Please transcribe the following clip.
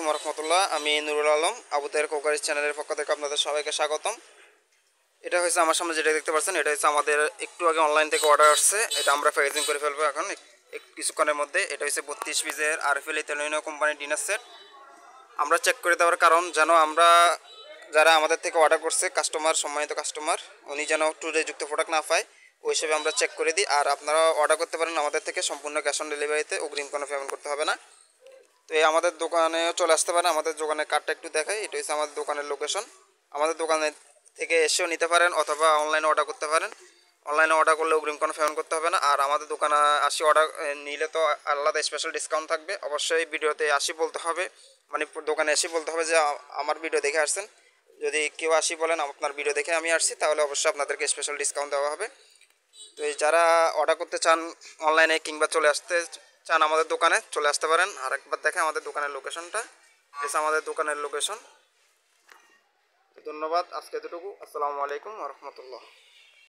আলাইকুম রহমতুল্লাহ। আমি নুরুল আলম, আবু তাহের কোকারিজ চ্যানেলের পক্ষ থেকে আপনাদের সবাইকে স্বাগতম। এটা হচ্ছে আমার সামনে যেটা দেখতে পাচ্ছেন, এটা হচ্ছে আমাদের একটু আগে অনলাইন থেকে অর্ডার আসছে। এটা আমরা প্যাকেজিং করে ফেলবো এখন কিছুক্ষণের মধ্যে। এটা হচ্ছে 32 পিসের আরএফএল ইতালিয়ানো কোম্পানির ডিনার সেট। আমরা চেক করে দেওয়ার কারণ যেন আমরা যারা আমাদের থেকে অর্ডার করছে সম্মানিত কাস্টমার, উনি যেন ট্যুরে যুক্ত প্রোডাক্ট না পায়, ওই হিসেবে আমরা চেক করে দিই। আর আপনারা অর্ডার করতে পারেন আমাদের থেকে সম্পূর্ণ ক্যাশ অন ডেলিভারিতে, অগ্রিম কোনো পেমেন্ট করতে হবে না। তো এই আমাদের দোকানে চলে আসতে পারেন। আমাদের দোকানের কার্ডটা একটু দেখাই। এটা হচ্ছে আমাদের দোকানের লোকেশন। আমাদের দোকানে থেকে এসেও নিতে পারেন অথবা অনলাইনে অর্ডার করতে পারেন। অনলাইনে অর্ডার করলে অগ্রিম কোনো পেমেন্ট করতে হবে না। আর আমাদের দোকানে আসি অর্ডার নিলে তো আলাদা স্পেশাল ডিসকাউন্ট থাকবে। অবশ্যই ভিডিওতে আসি বলতে হবে, মানে দোকানে এসে বলতে হবে যে আমার ভিডিও দেখে আসছেন। যদি কেউ আসি বলেন আপনার ভিডিও দেখে আমি আসছি, তাহলে অবশ্যই আপনাদেরকে স্পেশাল ডিসকাউন্ট দেওয়া হবে। তো এই যারা অর্ডার করতে চান অনলাইনে কিংবা চলে আসতে চান আমাদের দোকানে, চলে আসতে পারেন। আরেকবার দেখে আমাদের দোকানের লোকেশনটা, এসে আমাদের দোকানের লোকেশন। ধন্যবাদ। আজকে এতটুকু। আসসালামু আলাইকুম ওয়া রাহমাতুল্লাহ।